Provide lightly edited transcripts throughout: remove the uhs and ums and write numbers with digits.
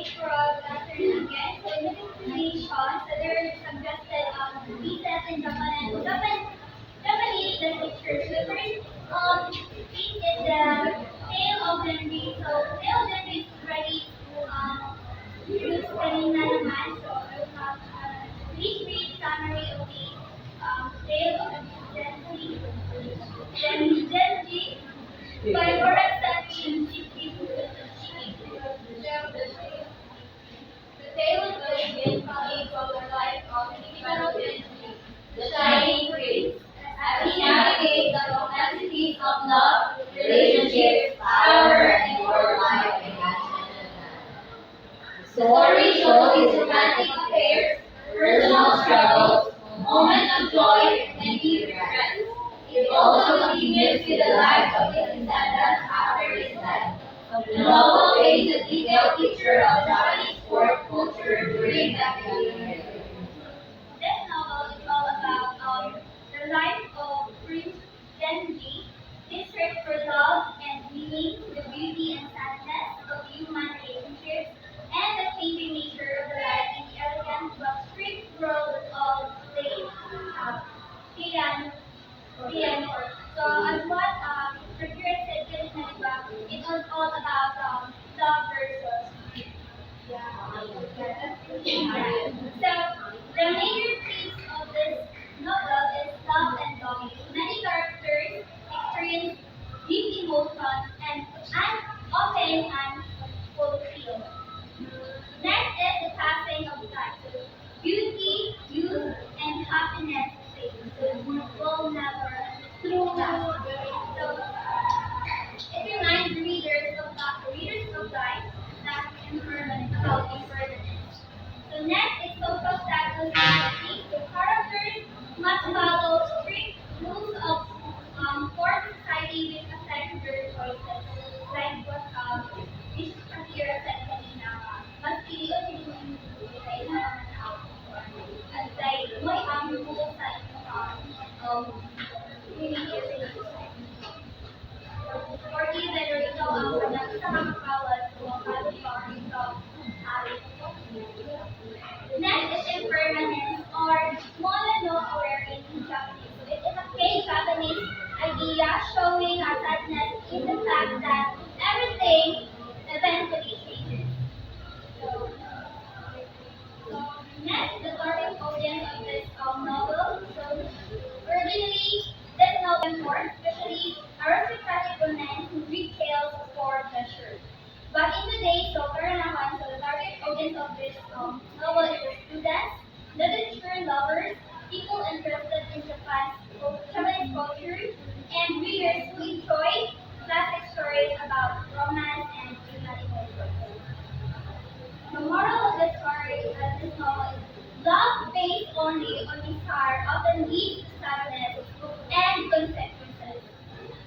good afternoon again. So in this explanation, so there are suggested pieces in Japanese literature. So the first piece is the Tale of Genji. So Tale of Genji is ready to use kanina naman. So I will have please read summary of the Tale of Genji. Genji by Murasaki Shikibu. The tale of Genji follows the life of Hibaro Genji, the shining prince, as he navigates the complexities of love, relationships, power, and world life in Ashland. The story shows his romantic affairs, personal struggles, moments of joy, and deep regrets. It also continues with the life of his descendants after his death. The novel paints a detailed picture of Japanese court culture during that period. This novel is all about the life of Prince Genji, his search for love and meaning, the beauty and sadness of human relationships, and the changing nature of the life in the elegant but strict world of the Heian So as what Procure said just now, it was all about love versus so the major themes of this novel is love and longing. Many characters experience deep emotions and often unfulfilled. Next is the passing of time. So beauty, youth, and happiness fade. So will never last. So it reminds readers of life that impermanent about impermanence. So next is social status hierarchy. The characters must follow strict rules of court society which affect their choices. Like what this Shakira said kanina, mas piliin yung sa inyong at like may rules sa inyong or even ikaw ang nakakakawas o ang kalimutan ikaw Next is impermanence or mono aware in Japanese. So it is a K-Japanese idea showing our sadness in the fact that everything eventually changes. So, so next, the target audience of this novel. So originally, this novel for especially aristocratic women who read tales for pleasure. But in today's Karanahan, so the target audience of this novel is the students, literature lovers, people interested in Japanese culture, and readers who enjoy classic stories about romance and human emotions. The moral of the story of this novel is love based only on desire often leads to sadness and consequences.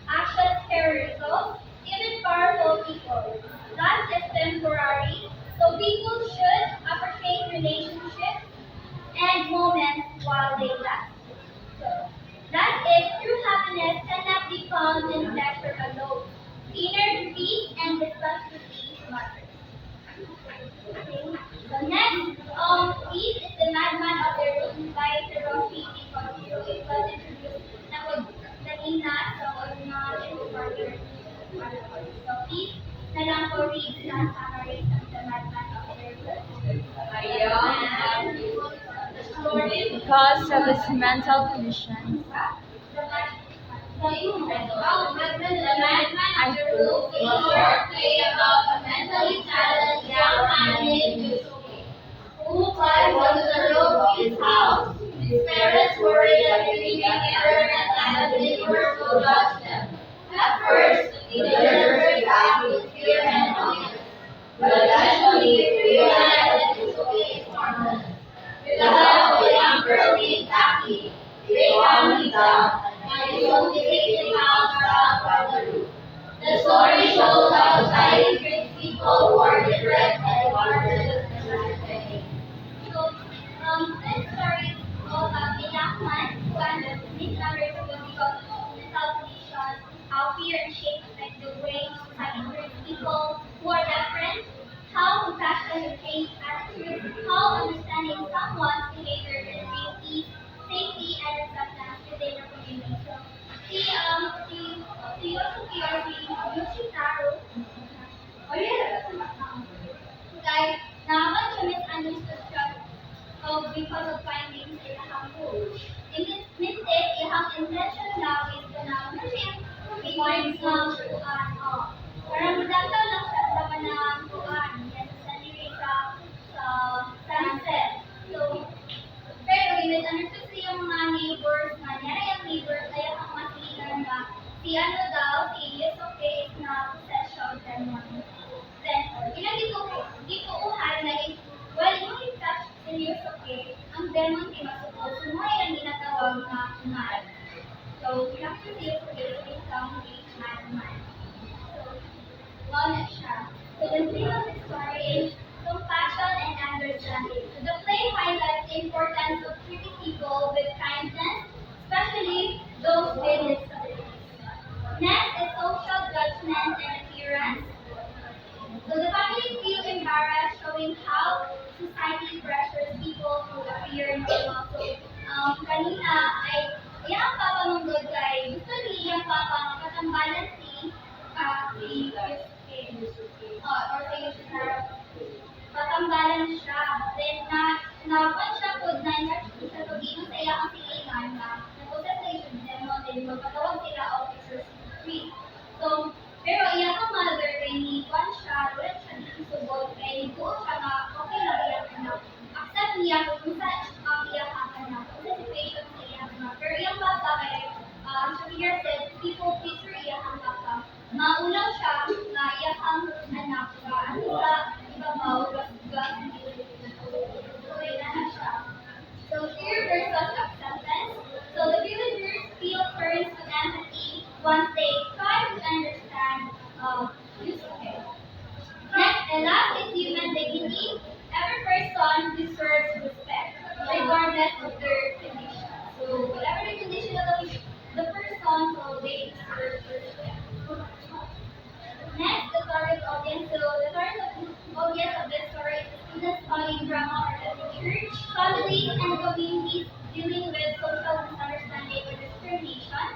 Actions carry results, even powerful people. Life is temporary, so people should appreciate relationships and moments while they last. So, that is, true happiness cannot be found in pleasure alone. Inner peace and responsibility matters. Okay. The next piece is The Madman of the Room by Hiroshi Kikuchiro. It was introduced na was kanina sa original and further. So please na lang po read na summary of The Madman of the Room. Because of his mental condition. The Madman of the Room is a short play about a mentally challenged young man named Yusuke, who climbs onto the roof of his house. His parents worry that he may get hurt and that the neighbors will judge them. At first, the teenagers react with fear and annoyance, but eventually they realize that Yusuke is harmless. With the help of a young girl named Taki, they calm him down and Yusuke takes him out from the roof. The story shows how society treats people who are different and harder than understanding. So, this story is all about a young man who misunderstood because of mental condition, how fear and shame affect the way society treats people who are different, how compassion to change attitudes, how understanding someone's behavior can bring peace, safety, and acceptance within the community. So, si Yosuke or si Yoshitaro, guys, nakakot siya misunderstood siya because of findings sa ihang goal. In this mistake, ihang intention now is to na machine points ng kuan. Parang magdataw lang siya sa manang kuan. Yan sa lyric sa sunset. So, pero misunderstood siya yung mga neighbors na niya yung neighbors kaya ang masilingan na si ano daw, si Yosuke is na possession demon. Then, dito uhan na well, yung touch si Yosuke, ang demon ay masupos. So, mo yung ginatawag na mad. So, pinakita si Yosuke yung isang madman. So, wala siya. So, the theme of the story is compassion and understanding. So, the play highlights the importance of treating people with kindness, especially those with disabilities. Next is social judgment and appearance. So the family feel embarrassed, showing how society pressures people to appear normal. So, kanina ay, yung papa mong good guy, gusto niya yung papa makatambalan si or si Yoshitaro. Patambalan siya. Then, napan siya po na sa tugino sa iya ang silingan na nag-usap sa yung demo, then magpatawag sila officers street. So, pero iya ang mother, kay ni Juan siya, wala siya disubod, kay doon siya na, okay lang iya ka na. Accept niya kung saan ang iya ka na, kung sa situation sa iya ka na. Pero iyang bata, kay Shakir said, people picture iya ang bata. Maulang siya na iya ang anak siya. At sa ibabaw, gas, so fear versus acceptance. So the villagers feel turns to empathy once they try to understand Yusuke. Next, and last is human dignity. Every person deserves respect, regardless of their condition. So whatever the condition of the person, so they deserve respect. Next, the target audience. So the target audience of this story is students studying drama or literature, families and communities dealing with social misunderstanding or discrimination,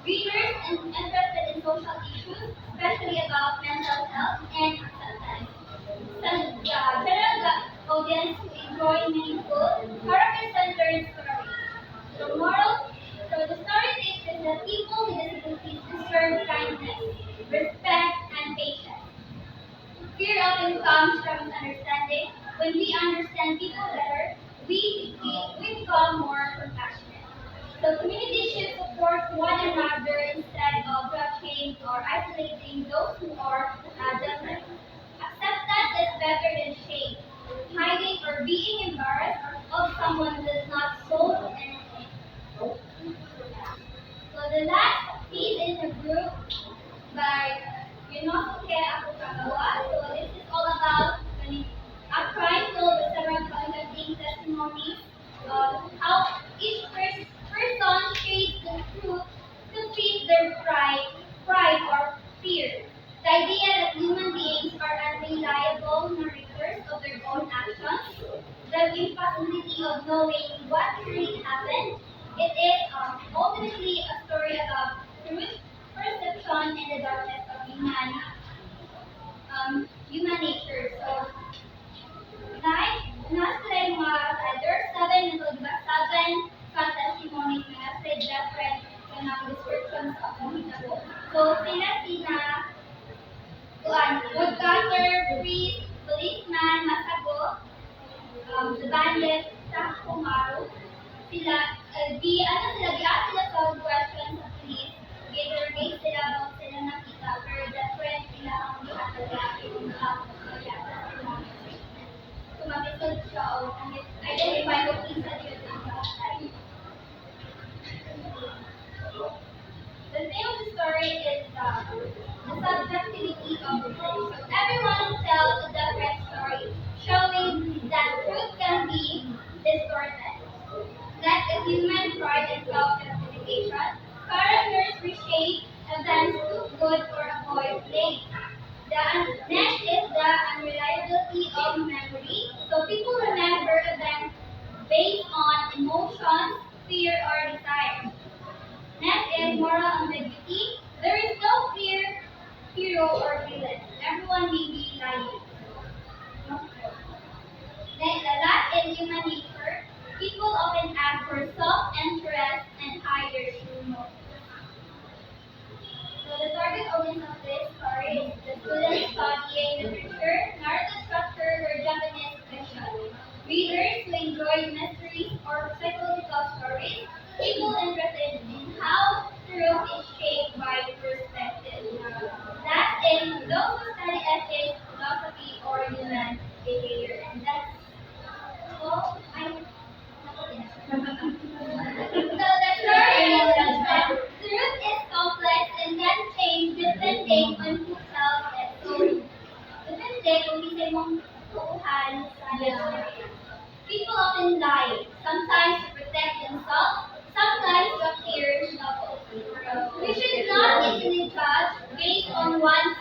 readers and interested in social issues, especially about mental health and acceptance. The general audience who enjoy meaningful, character-centered stories. The moral, so the story teaches that people with disabilities deserve kindness, respect, and patience. Fear often comes from misunderstanding. When we understand people better, we become more compassionate. So communities should support one another instead of judging or isolating those who are different. Acceptance is better than shame. Hiding or being embarrassed of someone does not solve anything. So the last piece is a group by Yunosuke Akutagawa. So this is all about a crime told with several conflicting testimonies of how each person shades the truth to fit their pride or fear. The idea that human beings are unreliable narrators of their own actions, the impossibility of knowing what really happened. It is ultimately a story about truth, perception, and the darkness of human nature. So, guys, nasa tayo there are seven, seven testimonies na nasa different descriptions of the So, sila woodcutter, priest, policeman, masago, the bandit, sa kumaru. Sila, di-ask sila sa questions sa police. Interrogate sila about sila nakita, pero different sila ang so, mag-isod siya o identify kung isa yun ang batay. The theme of the story is the subjectivity of truth. So everyone tells a different story, showing that truth can be distorted. Next is human pride and self-justification. Characters reshape events to good or avoid blame. The next is the unreliability of memory. hands People often lie, sometimes to protect themselves, sometimes to appear noble. We should not easily judge based on one